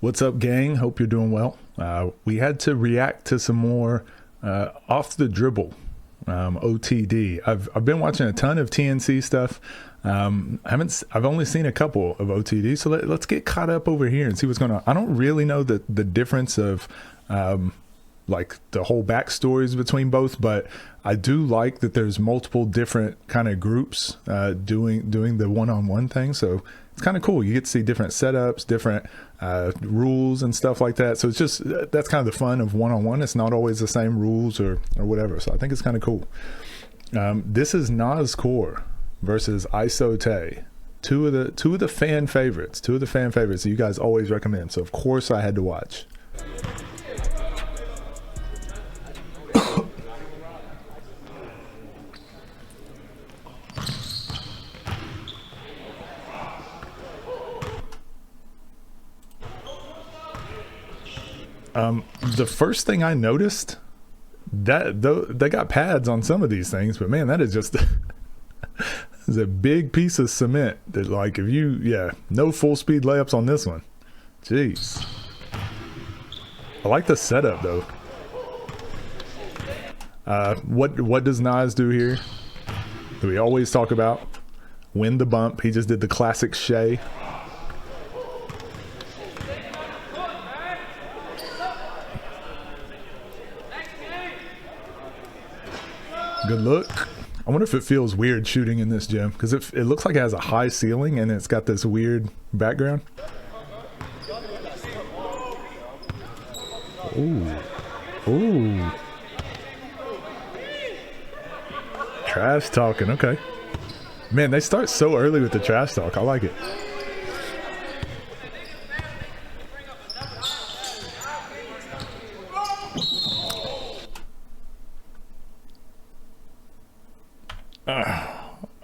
What's up, gang? Hope you're doing well. We had to react to some more off the dribble OTD. I've been watching a ton of TNC stuff. I've only seen a couple of OTD, so let's get caught up over here and see what's going on. I don't really know the difference of like the whole backstories between both, but I do like that there's multiple different kind of groups doing the one-on-one thing. So it's kind of cool. You get to see different setups, different rules and stuff like that. So it's just, that's kind of the fun of one-on-one. It's not always the same rules or whatever. So I think it's kind of cool. This is Nas Core versus Iso Tae. Two of the fan favorites that you guys always recommend. So of course I had to watch. The first thing I noticed, that though they got pads on some of these things, but man, that is just is a big piece of cement that, like, if you no full speed layups on this one. Jeez. I like the setup though. What does Nas do here? Do we always talk about? Win the bump. He just did the classic Shea. Good look. I wonder if it feels weird shooting in this gym, because it looks like it has a high ceiling and it's got this weird background. Ooh. Ooh. Trash talking. Okay. Man, they start so early with the trash talk. I like it.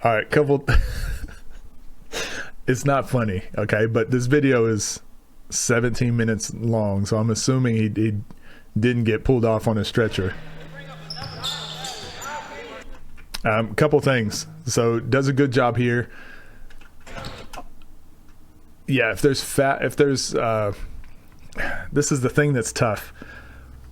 All right, couple. It's not funny, okay, but this video is 17 minutes long, so I'm assuming he didn't get pulled off on a stretcher. Couple things. So does a good job here. Yeah, if there's this is the thing that's tough.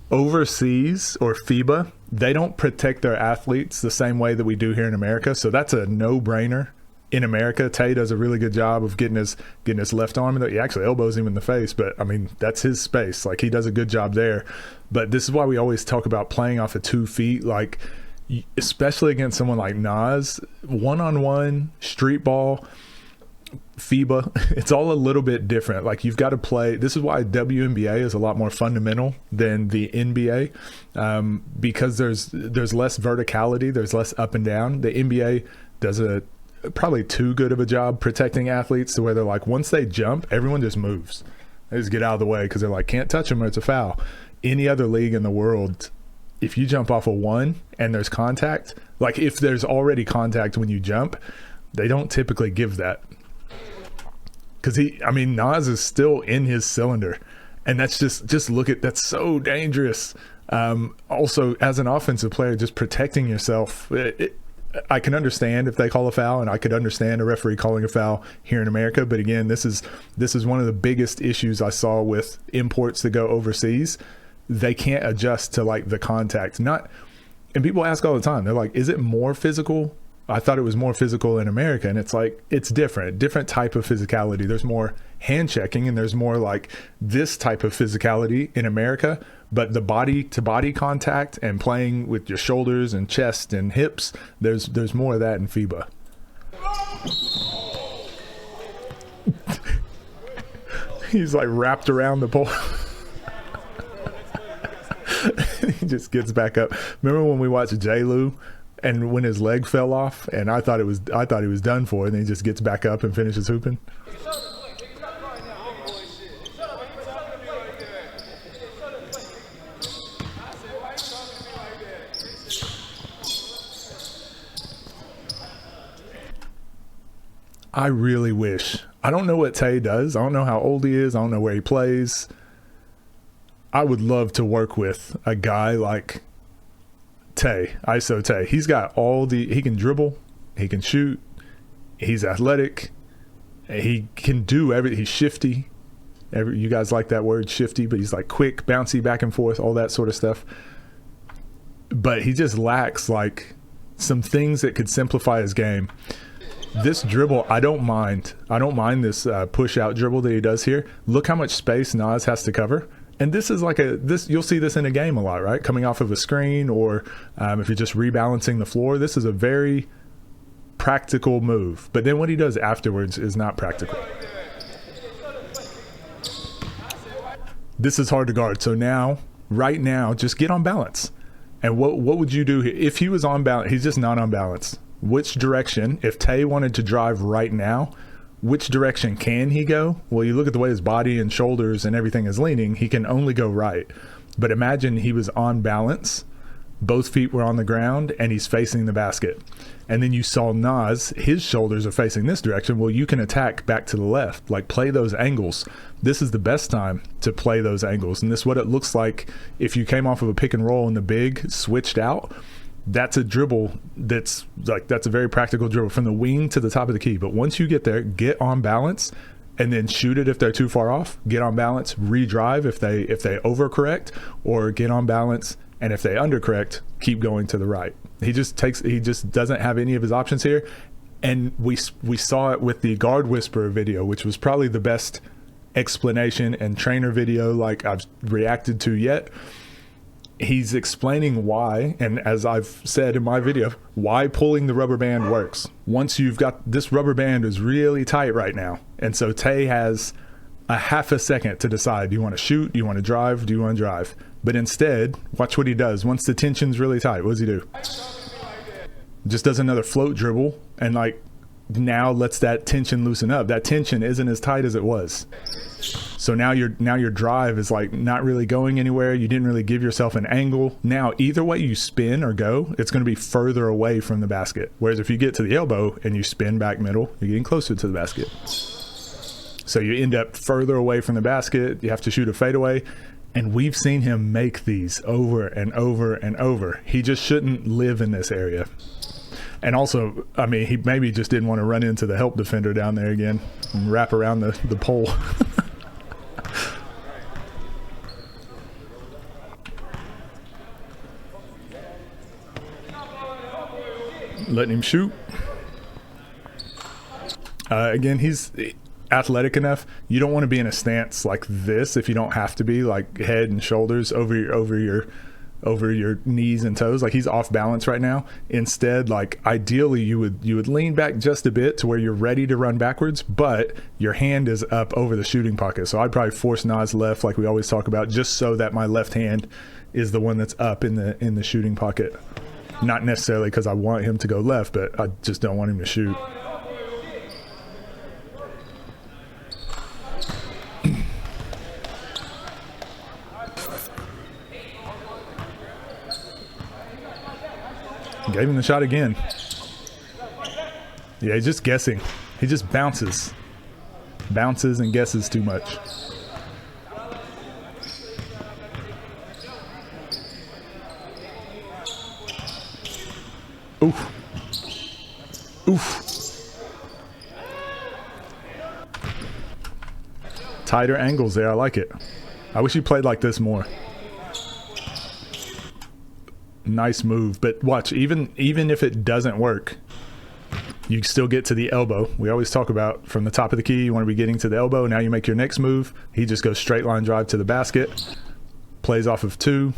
Overseas or FIBA, they don't protect their athletes the same way that we do here in America. So that's a no-brainer. In America, Tae does a really good job of getting his left arm. He actually elbows him in the face, but I mean, that's his space. Like, he does a good job there. But this is why we always talk about playing off of 2 feet. Like, especially against someone like Nas, one-on-one, street ball, FIBA, it's all a little bit different. Like, you've got to play. This is why WNBA is a lot more fundamental than the NBA, because there's less verticality, there's less up and down. The NBA does probably too good of a job protecting athletes to where they're like, once they jump, everyone just moves. They just get out of the way because they're like, can't touch them or it's a foul. Any other league in the world, if you jump off of one and there's contact, like if there's already contact when you jump, they don't typically give that. Because Nas is still in his cylinder, and that's just look at, that's so dangerous. Also, as an offensive player, just protecting yourself, I can understand if they call a foul, and I could understand a referee calling a foul here in America. But again, this is one of the biggest issues I saw with imports that go overseas. They can't adjust to like the contact. And people ask all the time, they're like, is it more physical? I thought it was more physical in America, and it's like, it's different type of physicality. There's more hand checking, and there's more like this type of physicality in America, but the body to body contact and playing with your shoulders and chest and hips, there's more of that in FIBA. He's like wrapped around the pole. He just gets back up. Remember when we watched J-Lu? And when his leg fell off, and I thought he was done for, and then he just gets back up and finishes hooping. I really wish. I don't know what Tae does. I don't know how old he is. I don't know where he plays. I would love to work with a guy like Tae, Iso Tae. He's got he can dribble, he can shoot, he's athletic, he can do everything. He's shifty. You guys like that word, shifty, but he's like quick, bouncy, back and forth, all that sort of stuff. But he just lacks like some things that could simplify his game. This dribble, I don't mind this push out dribble that he does here. Look how much space Nas has to cover. And this is like you'll see this in a game a lot, right? Coming off of a screen, or if you're just rebalancing the floor, this is a very practical move. But then what he does afterwards is not practical. This is hard to guard. So now, right now, just get on balance. And what would you do here? If he was on balance, he's just not on balance. Which direction, if Tae wanted to drive right now, which direction can he go? Well, you look at the way his body and shoulders and everything is leaning, he can only go right. But imagine he was on balance, both feet were on the ground, and he's facing the basket. And then you saw Nas, his shoulders are facing this direction. Well, you can attack back to the left, like play those angles. This is the best time to play those angles. And this is what it looks like if you came off of a pick and roll and the big switched out. That's a dribble that's a very practical dribble from the wing to the top of the key. But once you get there, get on balance and then shoot it if they're too far off. Get on balance, redrive if they overcorrect, or get on balance, and if they undercorrect, keep going to the right. He just doesn't have any of his options here. And we saw it with the Guard Whisperer video, which was probably the best explanation and trainer video like I've reacted to yet. He's explaining why, and as I've said in my video, why pulling the rubber band works. Once you've got this rubber band is really tight right now, and so Tae has a half a second to decide, do you want to shoot, do you want to drive, do you want to drive? But instead, watch what he does. Once the tension's really tight, what does he do? Just does another float dribble, and like now lets that tension loosen up. That tension isn't as tight as it was. So now your drive is like not really going anywhere. You didn't really give yourself an angle. Now either way you spin or go, it's going to be further away from the basket. Whereas if you get to the elbow and you spin back middle, you're getting closer to the basket. So you end up further away from the basket. You have to shoot a fadeaway. And we've seen him make these over and over and over. He just shouldn't live in this area. And also, I mean, he maybe just didn't want to run into the help defender down there again and wrap around the pole. Letting him shoot. Again, he's athletic enough. You don't want to be in a stance like this if you don't have to be, like head and shoulders over your knees and toes. Like he's off balance right now. Instead, like ideally you would lean back just a bit to where you're ready to run backwards, but your hand is up over the shooting pocket. So I'd probably force Nas left, like we always talk about, just so that my left hand is the one that's up in the shooting pocket. Not necessarily because I want him to go left, but I just don't want him to shoot. Gave him the shot again. Yeah, he's just guessing. He just bounces and guesses too much. Oof. Oof. Tighter angles there. I like it. I wish he played like this more. Nice move, but watch, even if it doesn't work, you still get to the elbow. We always talk about from the top of the key, you want to be getting to the elbow. Now you make your next move. He just goes straight line drive to the basket, plays off of two.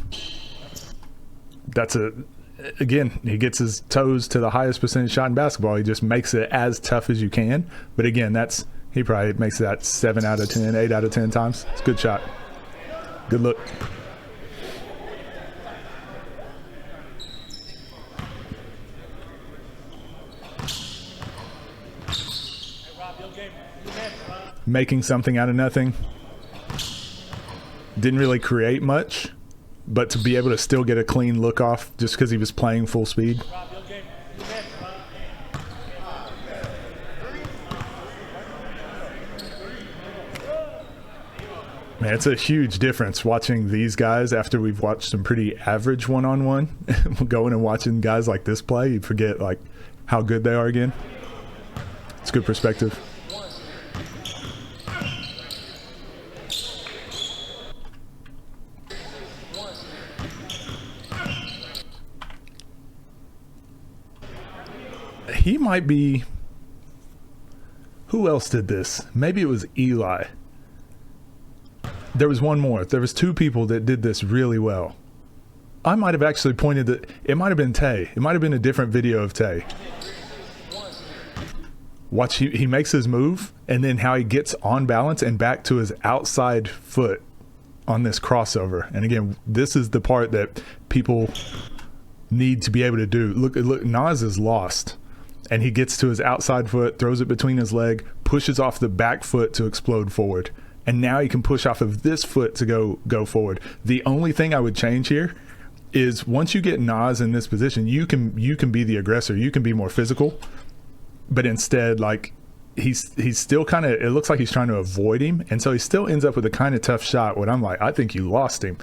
Again, he gets his toes to the highest percentage shot in basketball. He just makes it as tough as you can. But again, he probably makes that 7 out of 10, 8 out of 10 times. It's a good shot. Good look. Making something out of nothing. Didn't really create much, but to be able to still get a clean look off just because he was playing full speed. Man, it's a huge difference watching these guys after we've watched some pretty average one-on-one. Going and watching guys like this play, you forget like how good they are again. It's good perspective. he might be. Who else did this? Maybe it was Eli. There was one more. There was 2 people that did this really well. I might have actually pointed that it might have been Tae. It might have been a different video of Tae. Watch, he makes his move, and then how he gets on balance and back to his outside foot on this crossover. And again, this is the part that people need to be able to do. Look, Nas is lost, and he gets to his outside foot, throws it between his leg, pushes off the back foot to explode forward. And now he can push off of this foot to go forward. The only thing I would change here is once you get Nas in this position, you can be the aggressor. You can be more physical. But instead, like, he's still kind of, it looks like he's trying to avoid him. And so he still ends up with a kind of tough shot when I'm like, I think you lost him.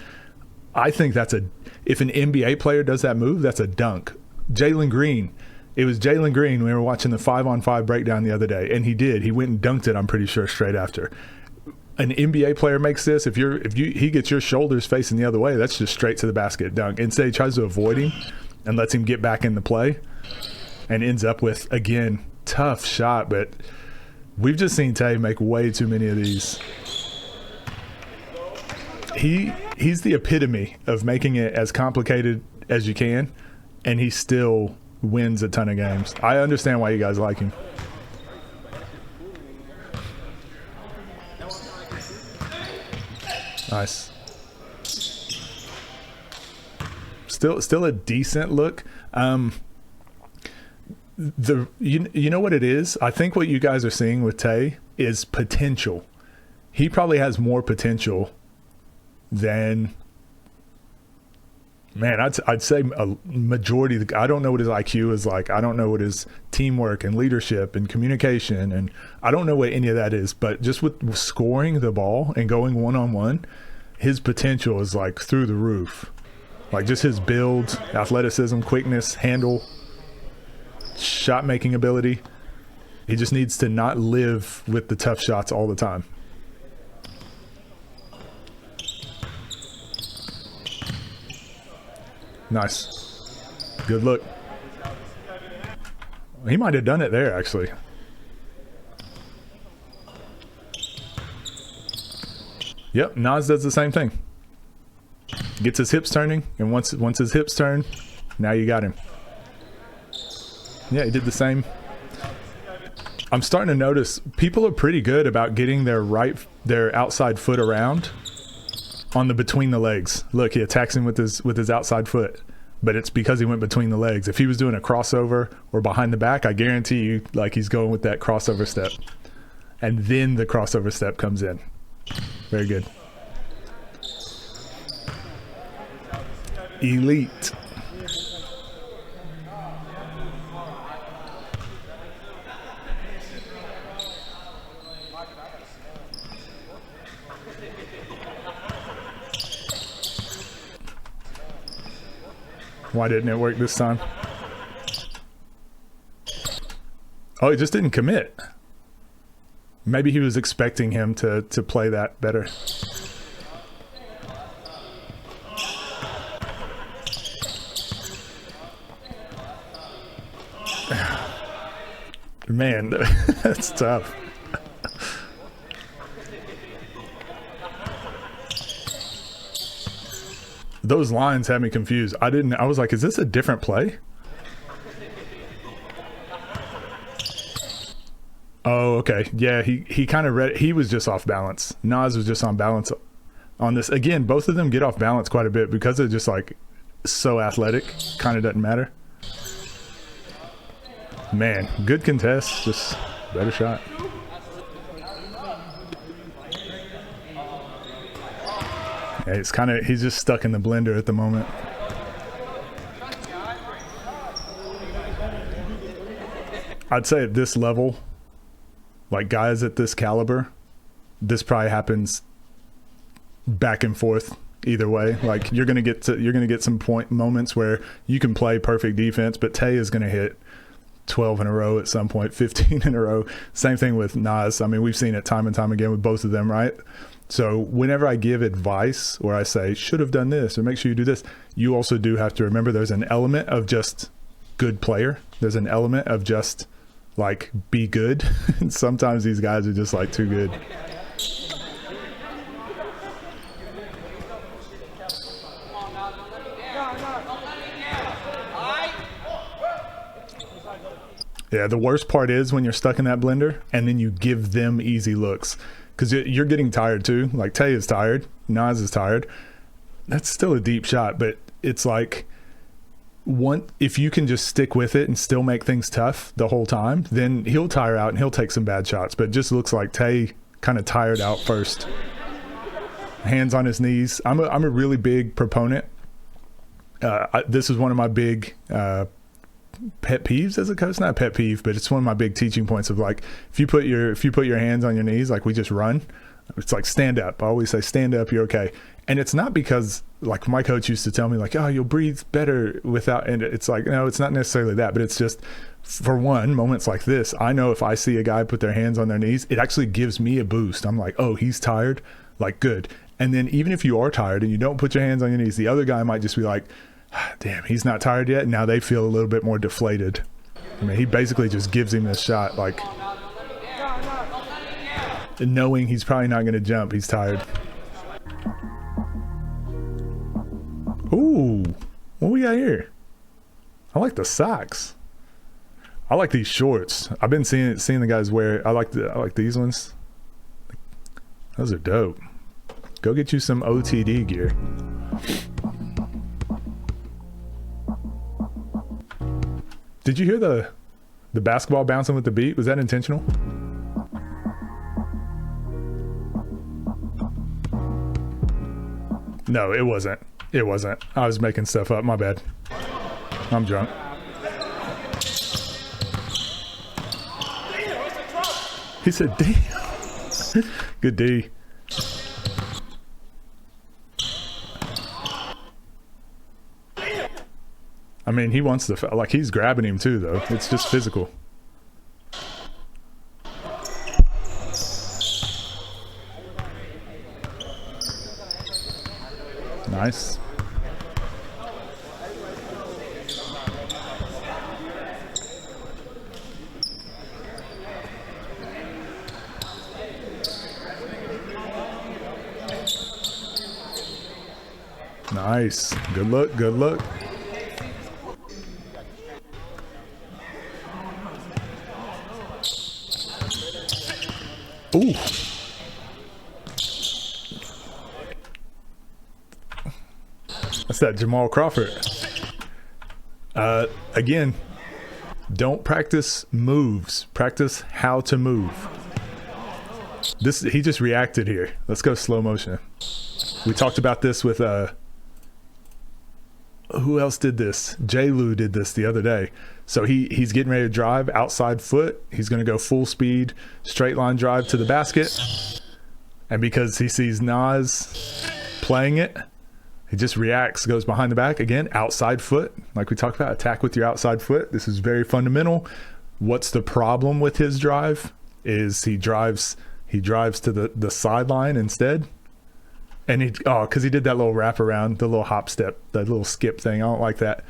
I think if an NBA player does that move, that's a dunk. Jalen Green. It was Jalen Green. We were watching the 5-on-5 breakdown the other day, and he did. He went and dunked it, I'm pretty sure, straight after. An NBA player makes this, if he gets your shoulders facing the other way, that's just straight to the basket dunk. Instead, he tries to avoid him and lets him get back in the play and ends up with, again, tough shot. But we've just seen Tae make way too many of these. He's the epitome of making it as complicated as you can, and he still wins a ton of games. I understand why you guys like him. Nice. Still a decent look. You know what it is? I think what you guys are seeing with Tae is potential. He probably has more potential than, man, I'd say a majority. I don't know what his IQ is like. I don't know what his teamwork and leadership and communication, and I don't know what any of that is. But just with scoring the ball and going one-on-one, his potential is like through the roof. Like just his build, athleticism, quickness, handle, shot making ability. He just needs to not live with the tough shots all the time. Nice. Good look. He might have done it there, actually. Yep, Nas does the same thing. Gets his hips turning, and once his hips turn, now you got him. Yeah, he did the same. I'm starting to notice people are pretty good about getting their outside foot around on the between the legs. Look, he attacks him with his outside foot, but it's because he went between the legs. If he was doing a crossover or behind the back, I guarantee you, like, he's going with that crossover step, and then the crossover step comes in. Very good. Elite. Why didn't it work this time? Oh, he just didn't commit. Maybe he was expecting him to play that better. Man, that's tough. Those lines had me confused. I was like, is this a different play? Oh, okay. Yeah, he kind of read it. He was just off balance. Nas was just on balance on this. Again, both of them get off balance quite a bit because they're just like so athletic. Kind of doesn't matter. Man, good contest. Just better shot. Yeah, he's just stuck in the blender at the moment. I'd say at this level, like guys at this caliber, this probably happens back and forth either way. Like you're gonna get some point moments where you can play perfect defense, but Tae is gonna hit 12 in a row at some point, 15 in a row. Same thing with Nas. I mean, we've seen it time and time again with both of them, right? So whenever I give advice or I say should have done this or make sure you do this, you also do have to remember there's an element of just good player. There's an element of just like be good. And sometimes these guys are just like too good. Yeah, the worst part is when you're stuck in that blender and then you give them easy looks, because you're getting tired too. Like Tae is tired, Nas is tired. That's still a deep shot, but it's like if you can just stick with it and still make things tough the whole time, then he'll tire out and he'll take some bad shots. But it just looks like Tae kind of tired out first. Hands on his knees. I'm a really big proponent. This is one of my big pet peeves as a coach. Not a pet peeve, but it's one of my big teaching points of like, if you put your hands on your knees, like we just run, it's like stand up. I always say stand up, you're okay. And it's not because like my coach used to tell me like, oh, you'll breathe better without, and it's like, no, it's not necessarily that, but it's just, for one, moments like this, I know if I see a guy put their hands on their knees, it actually gives me a boost. I'm like, oh, he's tired, like good. And then even if you are tired and you don't put your hands on your knees, the other guy might just be like, damn, he's not tired yet. Now they feel a little bit more deflated. I mean, he basically just gives him this shot, like knowing he's probably not going to jump. He's tired. Ooh, what we got here? I like the socks. I like these shorts. I've been seeing the guys wear. I like these ones. Those are dope. Go get you some OTD gear. Did you hear the basketball bouncing with the beat? Was that intentional? No, it wasn't. It wasn't. I was making stuff up. My bad. I'm drunk. He said, damn. Good D. I mean, he wants to, like, he's grabbing him too, though. It's just physical. Nice. Nice. Good look. Good look. Ooh. That's that Jamal Crawford. Again, don't practice moves. Practice how to move. He just reacted here. Let's go slow motion. We talked about this with who else did this? J. Lou did this the other day. So he's getting ready to drive outside foot. He's going to go full speed, straight line drive to the basket. And because he sees Nas playing it, he just reacts, goes behind the back again, outside foot. Like we talked about, attack with your outside foot. This is very fundamental. What's the problem with his drive is he drives to the sideline instead. And because he did that little wrap around, the little hop step, that little skip thing. I don't like that.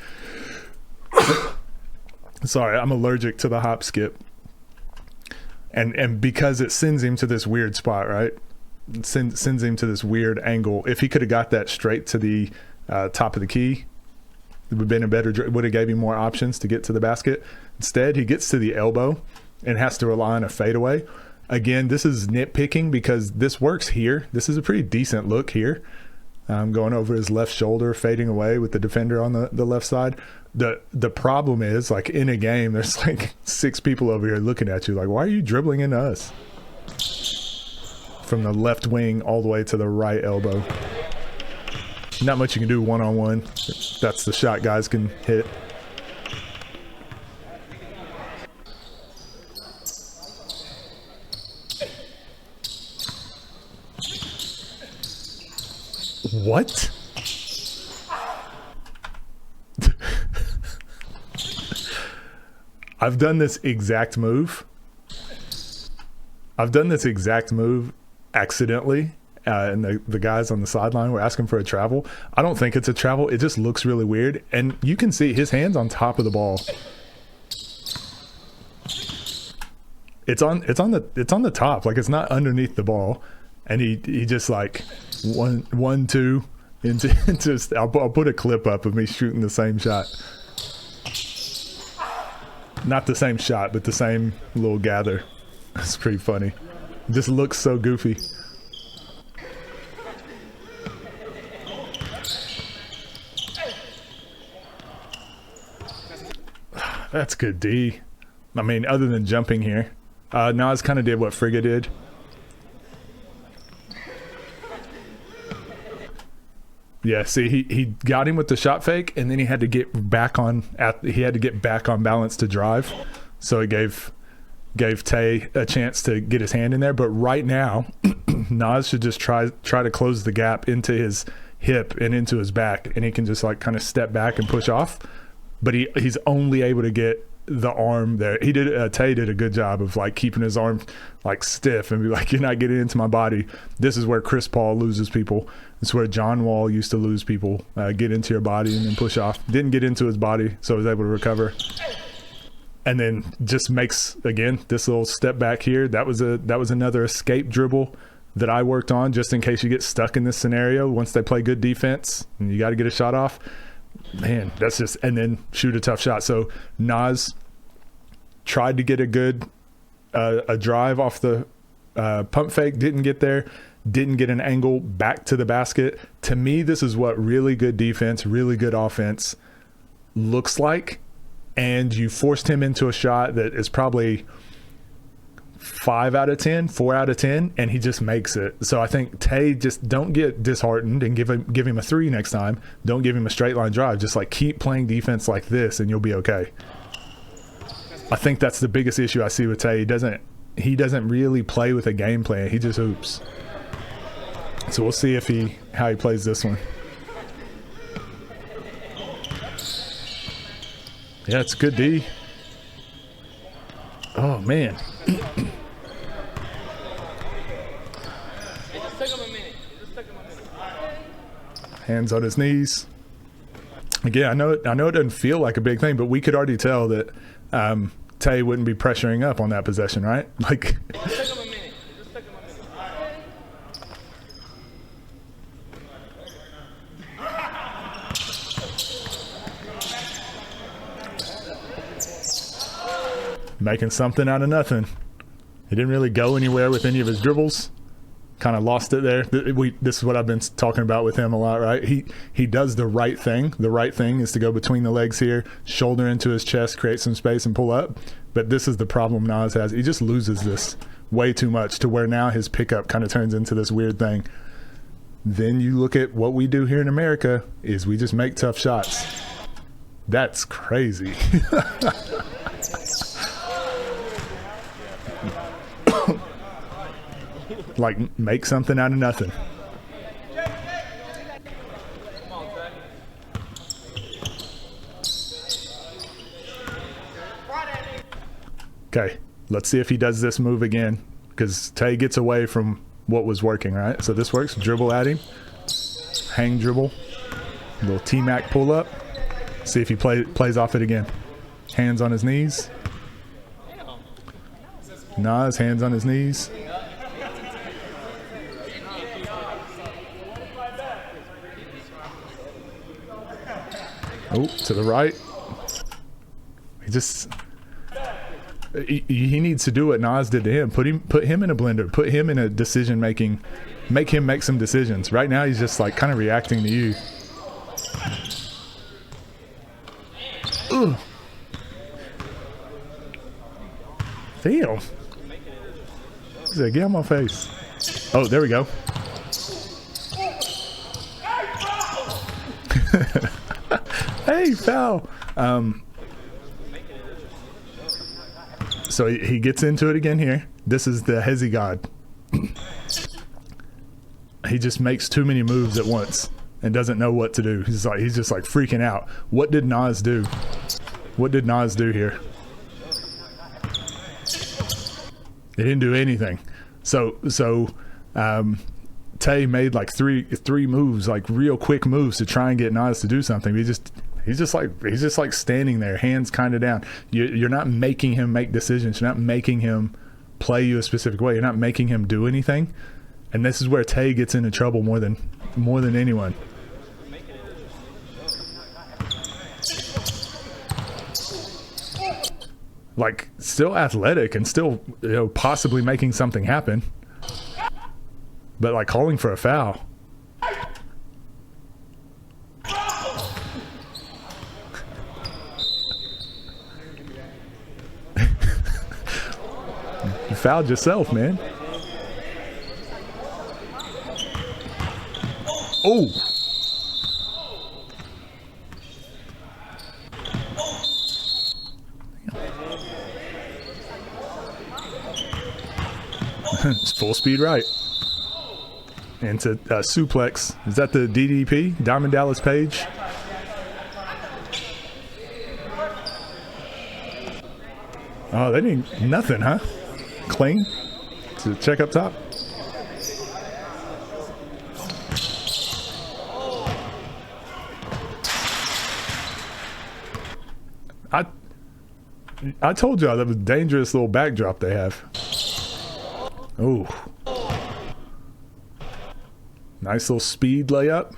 Sorry, I'm allergic to the hop skip. And because it sends him to this weird spot, right? It sends him to this weird angle. If he could have got that straight to the top of the key, it would have been a better, would have gave him more options to get to the basket. Instead, he gets to the elbow and has to rely on a fadeaway. Again, this is nitpicking because this works here. This is a pretty decent look here. Going over his left shoulder, fading away with the defender on the left side. The problem is, like, in a game, there's like 6 people over here looking at you like, why are you dribbling into us? From the left wing all the way to the right elbow. Not much you can do one-on-one. That's the shot guys can hit. What? I've done this exact move. I've done this exact move accidentally, and the guys on the sideline were asking for a travel. I don't think it's a travel. It just looks really weird. And you can see his hand's on top of the ball. It's on the top, like it's not underneath the ball. And he just like one, two into I'll put a clip up of me shooting the same shot. Not the same shot, but the same little gather. It's pretty funny. It just looks so goofy. That's good D. I mean, other than jumping here. Nas kind of did what Frigga did. Yeah, see, he got him with the shot fake, and then he had to get back on balance to drive. So it gave Tae a chance to get his hand in there. But right now, Nas should just try to close the gap into his hip and into his back, and he can just like kind of step back and push off. But he's only able to get the arm there. Tae did a good job of like keeping his arm like stiff and be like, you're not getting into my body. This is where Chris Paul loses people. It's where John Wall used to lose people. Get into your body and then push off. Didn't get into his body, so was able to recover. And then just makes again this little step back here. That was another escape dribble that I worked on just in case you get stuck in this scenario. Once they play good defense and you got to get a shot off. Man, that's just, and then shoot a tough shot. So Nas tried to get a good a drive off the pump fake, didn't get there, didn't get an angle back to the basket. To me, this is what really good defense, really good offense looks like. And you forced him into a shot that is probably 5 out of 10, 4 out of 10, and he just makes it. So I think Tae, just don't get disheartened and give him a 3 next time. Don't give him a straight line drive. Just like keep playing defense like this and you'll be okay. I think that's the biggest issue I see with Tae. He doesn't really play with a game plan. He just hoops. So we'll see how he plays this one. Yeah, it's good D. Oh man. Hands on his knees. Again, I know it doesn't feel like a big thing, but we could already tell that Tae wouldn't be pressuring up on that possession, right? Like making something out of nothing. He didn't really go anywhere with any of his dribbles. Kind of lost it there. This is what I've been talking about with him a lot, right? He does the right thing. The right thing is to go between the legs here, shoulder into his chest, create some space and pull up. But this is the problem Nas has. He just loses this way too much to where now his pickup kind of turns into this weird thing. Then you look at what we do here in America is we just make tough shots. That's crazy. Like make something out of nothing. Okay, let's see if he does this move again, because Tae gets away from what was working, right? So this works. Dribble at him, hang dribble, little T-Mac pull up. See if he plays off it again. Hands on his knees. Nas, hands on his knees. Oh, to the right. He needs to do what Nas did to him. Put him in a blender. Put him in a decision making. Make him make some decisions. Right now he's just like kind of reacting to you. Ugh. Damn. He's like, get out of my face. Oh, there we go. Hey, foul. So he gets into it again here. This is the Hezi God. He just makes too many moves at once and doesn't know what to do. He's just like freaking out. What did Nas do? What did Nas do here? They didn't do anything. So Tae Tae made like three moves, like real quick moves to try and get Nas to do something. He's just like standing there, hands kind of down. You're not making him make decisions. You're not making him play you a specific way. You're not making him do anything. And this is where Tae gets into trouble more than anyone. Like, still athletic and still, possibly making something happen, but like calling for a foul. You fouled yourself, man. Oh. It's full speed right into suplex. Is that the DDP, Diamond Dallas Page? Oh, they didn't nothing, huh? Clean to check up top. I told y'all that was a dangerous little backdrop they have. Oh, nice little speed layup.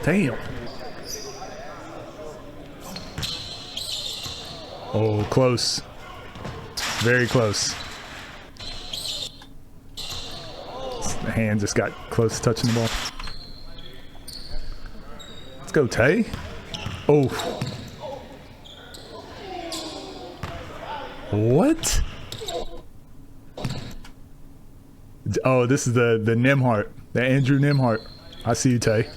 Damn. Oh, close. Very close. The hand just got close to touching the ball. Let's go, Tae. Oh. What? Oh, this is the Nimhart, the Andrew Nimhart. I see you, Tae.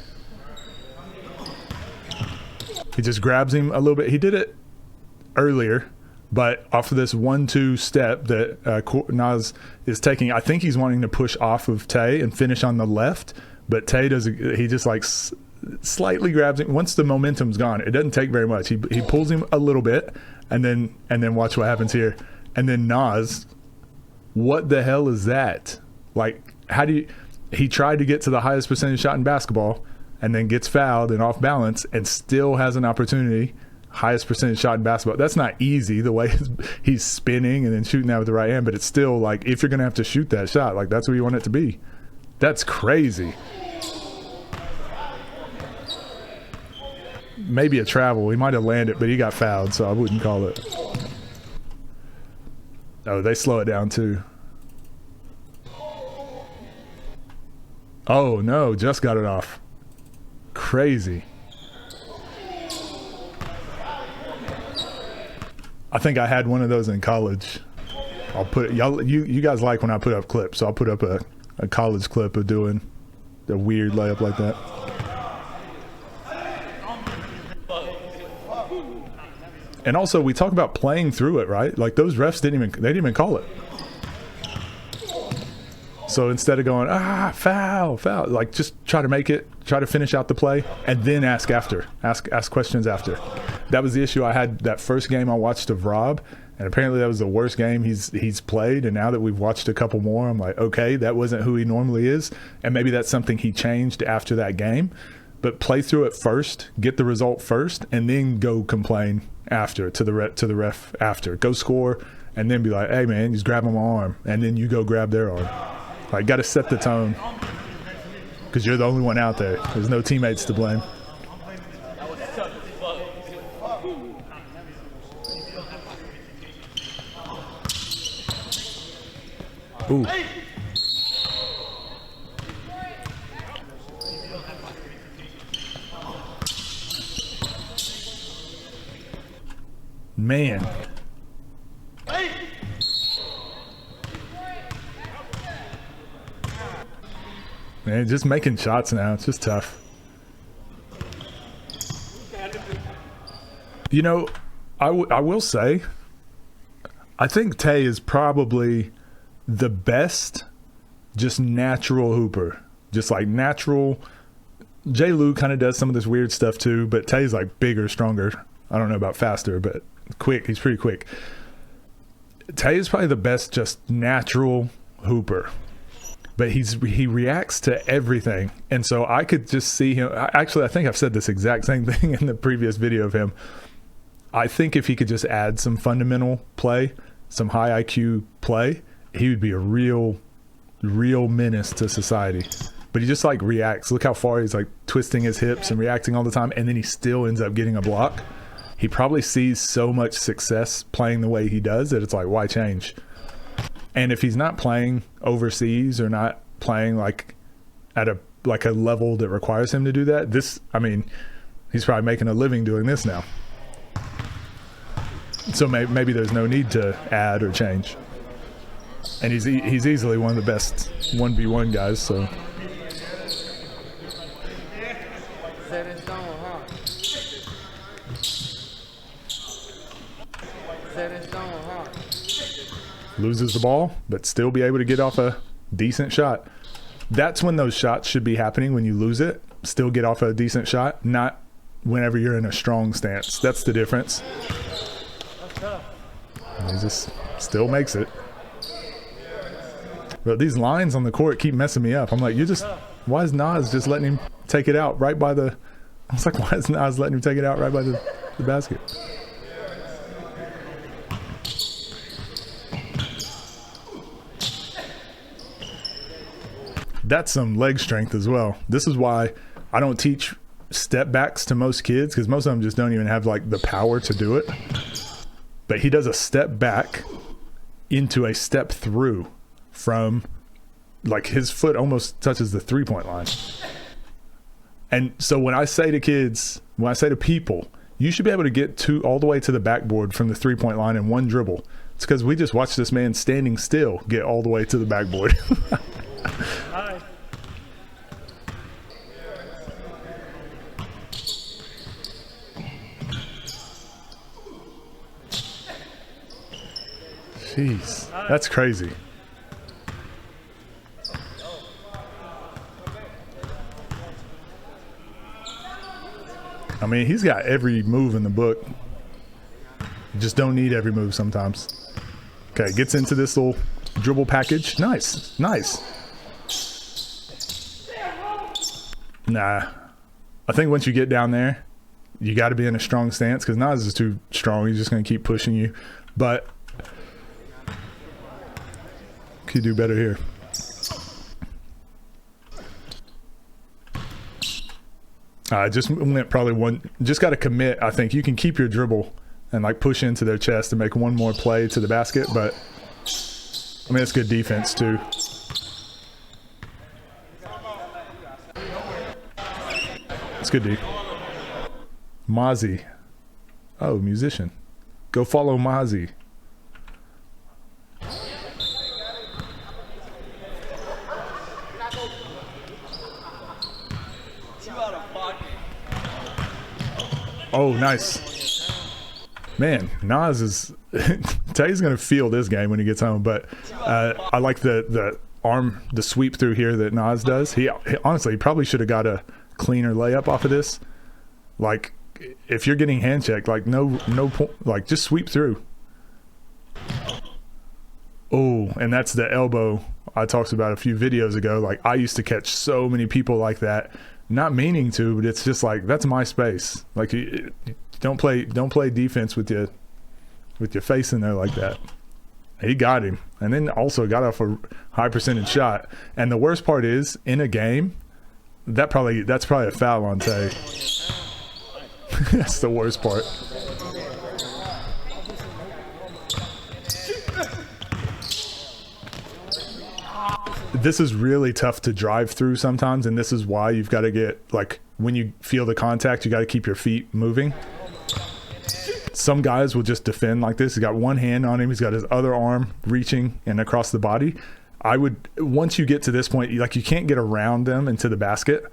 He just grabs him a little bit. He did it earlier, but off of this 1-2 step that Nas is taking, I think he's wanting to push off of Tae and finish on the left, but Tae he just like slightly grabs him. Once the momentum's gone, it doesn't take very much. He pulls him a little bit, and then watch what happens here. And then Nas, what the hell is that? Like, he tried to get to the highest percentage shot in basketball and then gets fouled and off balance and still has an opportunity. Highest percentage shot in basketball. That's not easy, the way he's spinning and then shooting that with the right hand, but it's still like, if you're going to have to shoot that shot, like that's what you want it to be. That's crazy. Maybe a travel. He might have landed, but he got fouled, so I wouldn't call it. Oh, they slow it down too. Oh no, just got it off. Crazy. I think I had one of those in college. I'll put you guys like when I put up clips, so I'll put up a college clip of doing a weird layup like that. And also, we talk about playing through it, right? Like those refs didn't even call it. So instead of going, foul, like just try to finish out the play, and then ask questions after. That was the issue I had that first game I watched of Rob, and apparently that was the worst game he's played. And now that we've watched a couple more, I'm like, okay, that wasn't who he normally is, and maybe that's something he changed after that game. But play through it first, get the result first, and then go complain after to the ref after. Go score, and then be like, hey man, he's grabbing my arm, and then you go grab their arm. Like, got to set the tone, because you're the only one out there. There's no teammates to blame. Ooh. Man. Man, just making shots now. It's just tough. You know, I will say, I think Tae is probably the best just natural hooper. Just like natural. J. Lou kind of does some of this weird stuff too, but Tae's like bigger, stronger. I don't know about faster, but quick. He's pretty quick. Tae is probably the best just natural hooper, but he reacts to everything. And so I could just see him. Actually, I think I've said this exact same thing in the previous video of him. I think if he could just add some fundamental play, some high IQ play, he would be a real menace to society. But he just like reacts. Look how far he's like twisting his hips and reacting all the time, and then he still ends up getting a block. He probably sees so much success playing the way he does that it's like, why change? And if he's not playing overseas or not playing like at a level that requires him to do that, he's probably making a living doing this now. So maybe there's no need to add or change. And he's easily one of the best 1v1 guys, so. Loses the ball, but still be able to get off a decent shot. That's when those shots should be happening, when you lose it. Still get off a decent shot, not whenever you're in a strong stance. That's the difference. He just still makes it. But these lines on the court keep messing me up. I'm like, why is Nas just letting him take it out right by the, I was like, why is Nas letting him take it out right by the basket? That's some leg strength as well. This is why I don't teach step backs to most kids, because most of them just don't even have like the power to do it. But he does a step back into a step through from, like, his foot almost touches the 3-point line. And so when I say to kids, when I say to people, you should be able to get all the way to the backboard from the 3-point line in one dribble. It's because we just watched this man standing still get all the way to the backboard. Hi. Jeez, that's crazy. I mean, he's got every move in the book. You just don't need every move sometimes. Okay, gets into this little dribble package. Nice, nice. Nah, I think once you get down there, you got to be in a strong stance, because Nas is too strong. He's just going to keep pushing you. But could do better here. I just went probably one. Just got to commit. I think you can keep your dribble and like push into their chest and make one more play to the basket. But I mean, it's good defense too. It's good D. Mozzie. Oh, musician. Go follow Mozzie. Oh, nice. Man, Nas is Tae's gonna feel this game when he gets home, but I like the sweep through here that Nas does. He honestly, he probably should have got a cleaner layup off of this. Like, if you're getting hand checked, like no point, like just sweep through. Oh, and that's the elbow I talked about a few videos ago. Like, I used to catch so many people like that, not meaning to, but it's just like, that's my space. Like, you don't play defense with your face in there like that. He got him, and then also got off a high percentage shot. And the worst part is, in a game, that's probably a foul on Tae. That's the worst part. This is really tough to drive through sometimes, and this is why you've got to get, like, when you feel the contact, you got to keep your feet moving. Some guys will just defend like this. He's got one hand on him. He's got his other arm reaching and across the body. Once you get to this point, like, you can't get around them into the basket.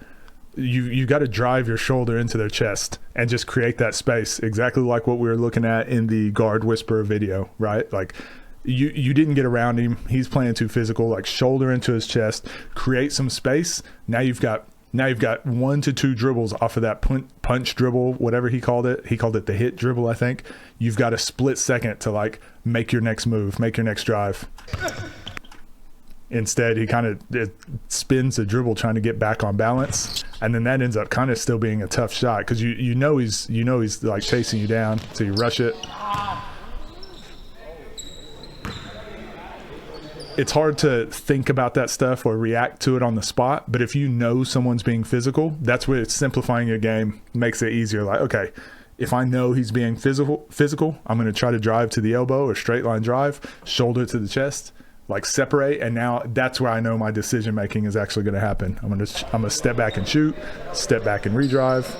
You got to drive your shoulder into their chest and just create that space, exactly like what we were looking at in the guard whisperer video, right? Like, you didn't get around him. He's playing too physical. Like, shoulder into his chest, create some space. Now you've got Now you've got 1 to 2 dribbles off of that punch dribble, whatever he called it. He called it the hit dribble, I think. You've got a split second to like make your next move, make your next drive. Instead, he kind of spins the dribble trying to get back on balance, and then that ends up kind of still being a tough shot because you know he's like chasing you down, so you rush it. It's hard to think about that stuff or react to it on the spot, but if you know someone's being physical, that's where it's simplifying your game, makes it easier. Like, okay, if I know he's being physical, I'm going to try to drive to the elbow or straight line drive, shoulder to the chest, like separate, and now that's where I know my decision making is actually going to happen. I'm going to step back and shoot, step back and redrive.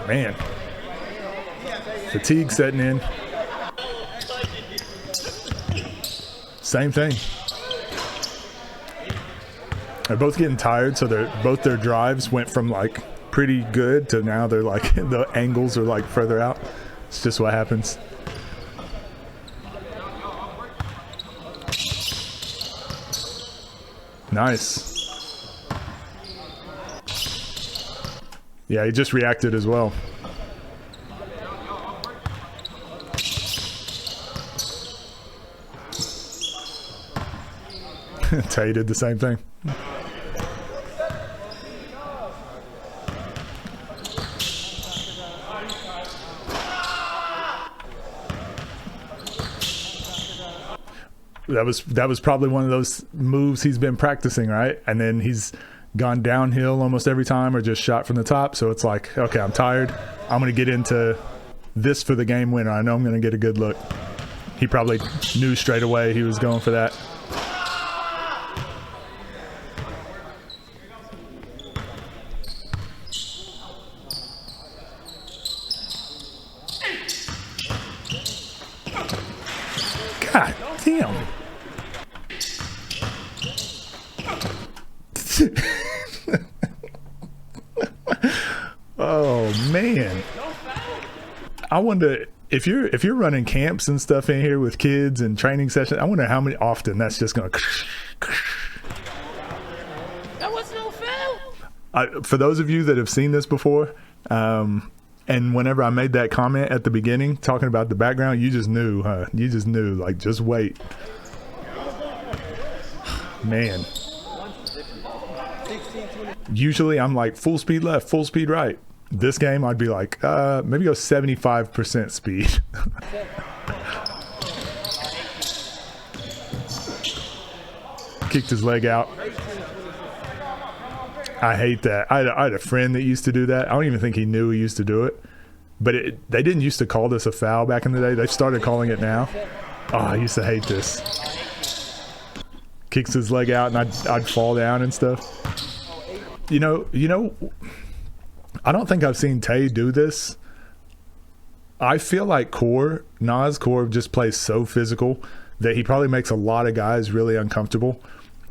Man, fatigue setting in. Same thing. They're both getting tired, so both their drives went from like pretty good to now they're like the angles are like further out. It's just what happens. Nice. Yeah, he just reacted as well. Tae did the same thing. That was probably one of those moves he's been practicing, right? And then he's gone downhill almost every time or just shot from the top. So it's like, okay, I'm tired. I'm going to get into this for the game winner. I know I'm going to get a good look. He probably knew straight away he was going for that. God damn. Oh man, I wonder if you're running camps and stuff in here with kids and training sessions. I wonder how many often that's just going. That was no foul. For those of you that have seen this before, and whenever I made that comment at the beginning talking about the background, you just knew, huh? You just knew, like, just wait, man. Usually I'm like full speed left, full speed right. This game I'd be like, maybe go 75% speed. Kicked his leg out. I hate that. I had a friend that used to do that. I don't even think he knew he used to do it. But they didn't used to call this a foul back in the day. They started calling it now. Oh, I used to hate this. Kicks his leg out and I'd fall down and stuff. You know, I don't think I've seen Tae do this. I feel like Nas Core just plays so physical that he probably makes a lot of guys really uncomfortable.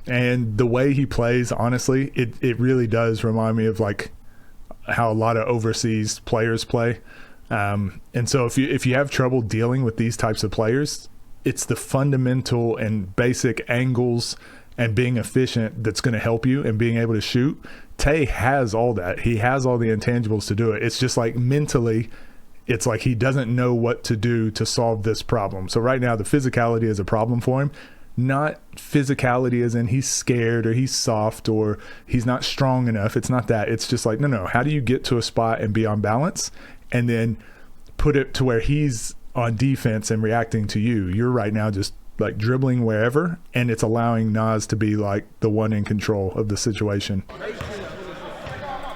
And the way he plays, honestly, it really does remind me of like how a lot of overseas players play. And so if you have trouble dealing with these types of players, it's the fundamental and basic angles and being efficient that's going to help you and being able to shoot. Tae has all that. He has all the intangibles to do it. It's just like mentally, it's like he doesn't know what to do to solve this problem. So right now the physicality is a problem for him. Not physicality as in he's scared or he's soft or he's not strong enough. It's not that. It's just like, no, how do you get to a spot and be on balance and then put it to where he's on defense and reacting to you? You're right now just like dribbling wherever, and it's allowing Nas to be like the one in control of the situation.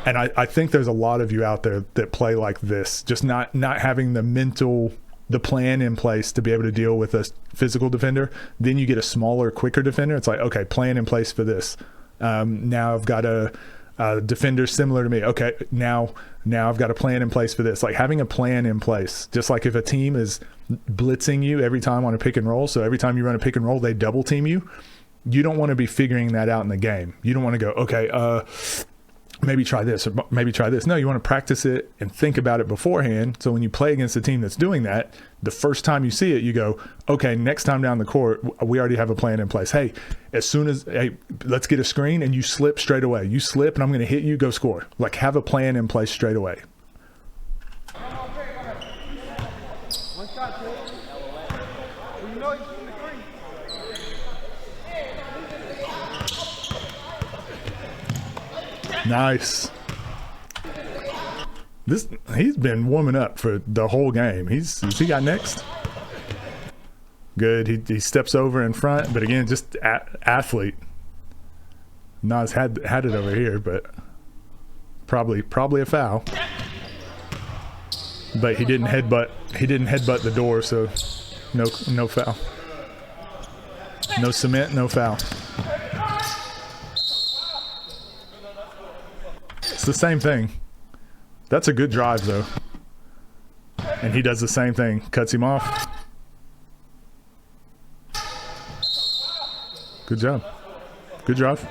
And I think there's a lot of you out there that play like this, just not having the plan in place to be able to deal with a physical defender. Then you get a smaller, quicker defender. It's like, okay, plan in place for this. Now I've got a defender similar to me. Okay, now I've got a plan in place for this. Like having a plan in place, just like if a team is blitzing you every time on a pick and roll. So every time you run a pick and roll, they double team you. You don't want to be figuring that out in the game. You don't want to go, okay, maybe try this or maybe try this. No, you want to practice it and think about it beforehand. So when you play against a team that's doing that, the first time you see it, you go, okay, next time down the court, we already have a plan in place. Hey, hey, let's get a screen, and you slip straight away. You slip and I'm going to hit you, go score. Like, have a plan in place straight away. Nice. He's been warming up for the whole game. Is he got next? Good. He steps over in front, but again, just athlete. Nas had it over here, but probably a foul. But he didn't headbutt the door, so no foul. No cement, no foul. It's the same thing. That's a good drive, though. And he does the same thing. Cuts him off. Good job. Good drive.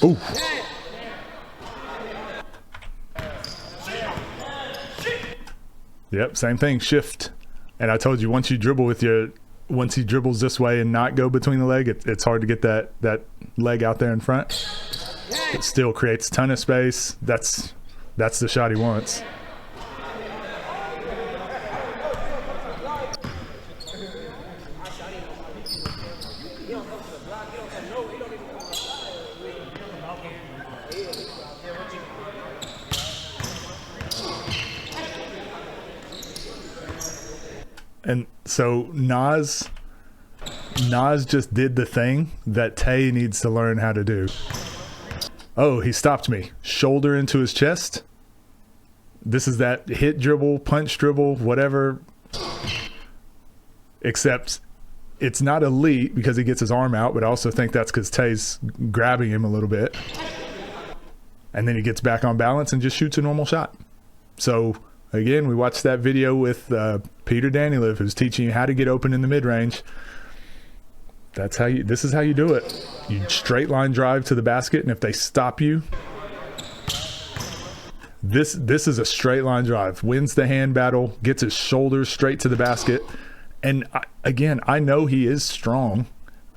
Ooh. Yep, same thing. Shift. And I told you, once he dribbles this way and not go between the leg, it's hard to get that leg out there in front. It still creates a ton of space. That's the shot he wants. And so Nas just did the thing that Tae needs to learn how to do. Oh, he stopped me. Shoulder into his chest. This is that hit dribble, punch dribble, whatever. Except it's not elite because he gets his arm out, but I also think that's because Tae's grabbing him a little bit. And then he gets back on balance and just shoots a normal shot. So again, we watched that video with Peter Danilev, who's teaching you how to get open in the mid-range. This is how you do it. You straight line drive to the basket, and if they stop you, this is a straight line drive. Wins the hand battle, gets his shoulders straight to the basket. And I know he is strong.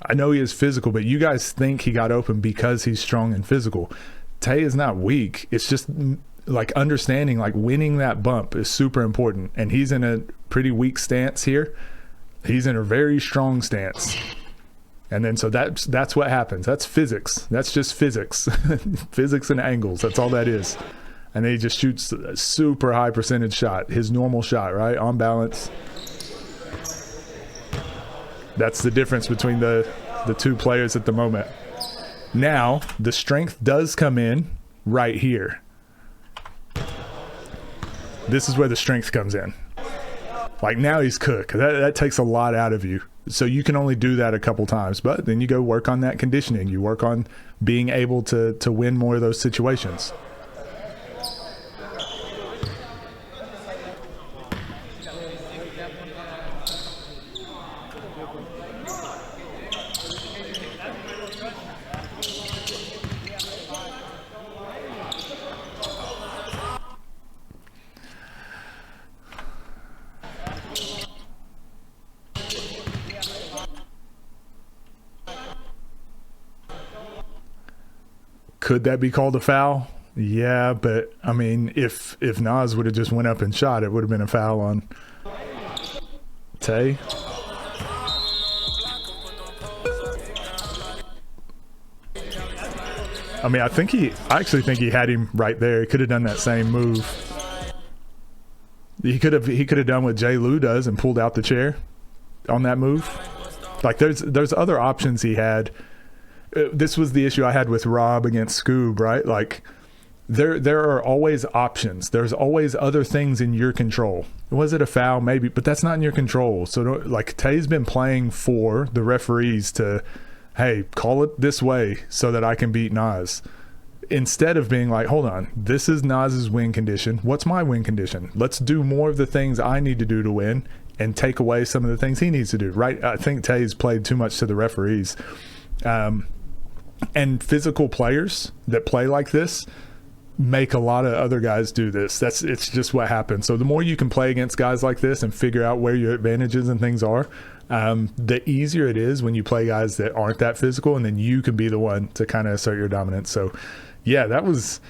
I know he is physical, but you guys think he got open because he's strong and physical. Tae is not weak. It's just like understanding, like winning that bump is super important. And he's in a pretty weak stance here. He's in a very strong stance. And then so that's what happens. That's physics. That's just physics. Physics and angles. That's all that is. And then he just shoots a super high percentage shot. His normal shot, right? On balance. That's the difference between the two players at the moment. Now, the strength does come in right here. This is where the strength comes in. Like now he's cooked. That takes a lot out of you. So you can only do that a couple times, but then you go work on that conditioning. You work on being able to win more of those situations. Could that be called a foul? Yeah, but I mean, if Nas would have just went up and shot, it would have been a foul on Tae. I mean, I actually think he had him right there. He could have done that same move. He could have done what Jay Lou does and pulled out the chair on that move. Like there's other options he had. This was the issue I had with Rob against Scoob, right? Like there are always options. There's always other things in your control. Was it a foul? Maybe, but that's not in your control. So like Tae's been playing for the referees to, hey, call it this way so that I can beat Nas. Instead of being like, hold on, this is Nas's win condition. What's my win condition? Let's do more of the things I need to do to win. and take away some of the things he needs to do, right? I think Tae's played too much to the referees. And physical players that play like this make a lot of other guys do this. It's just what happens. So the more you can play against guys like this and figure out where your advantages and things are, the easier it is when you play guys that aren't that physical, and then you can be the one to kind of assert your dominance. So yeah, that was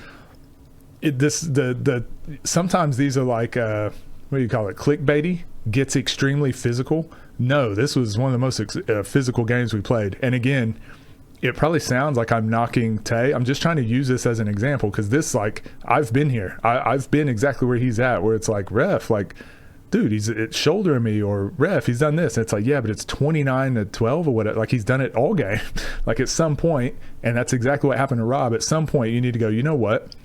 it. Sometimes these are like what do you call it, clickbaity, gets extremely physical. No, this was one of the most physical games we played. And again, it probably sounds like I'm knocking Tae. I'm just trying to use this as an example, because this, like, I've been here. I've been exactly where he's at, where it's like, ref, like, dude, he's shouldering me, or ref, he's done this. And it's like, yeah, but it's 29-12 or whatever. Like, he's done it all game. Like, at some point, and that's exactly what happened to Rob. At some point, you need to go, you know what?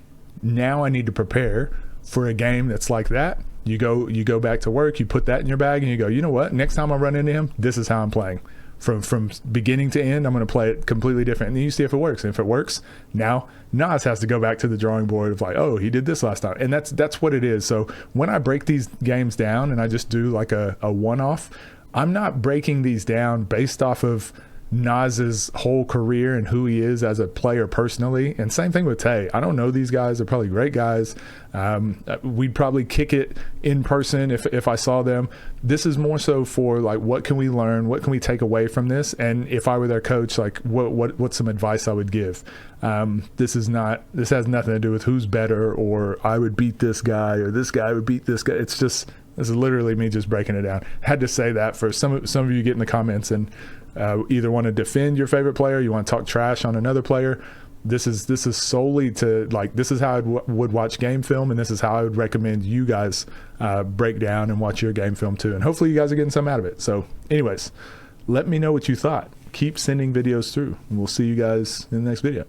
Now I need to prepare for a game that's like that. You go back to work, you put that in your bag, and you go, you know what? Next time I run into him, this is how I'm playing. From beginning to end, I'm going to play it completely different. And then you see if it works. And if it works, now Nas has to go back to the drawing board of like, oh, he did this last time. And that's what it is. So when I break these games down and I just do like a one-off, I'm not breaking these down based off of Nas's whole career and who he is as a player personally. And same thing with Tae. I don't know these guys. They're probably great guys. We'd probably kick it in person if I saw them. This is more so for like, what can we learn? What can we take away from this? And if I were their coach, like what's some advice I would give? This has nothing to do with who's better, or I would beat this guy, or this guy would beat this guy. This is literally me just breaking it down. Had to say that for some of you get in the comments and either want to defend your favorite player, you want to talk trash on another player. This is solely to, like, this is how I would watch game film, and this is how I would recommend you guys break down and watch your game film too. And hopefully you guys are getting some out of it. So anyways, let me know what you thought. Keep sending videos through, and we'll see you guys in the next video.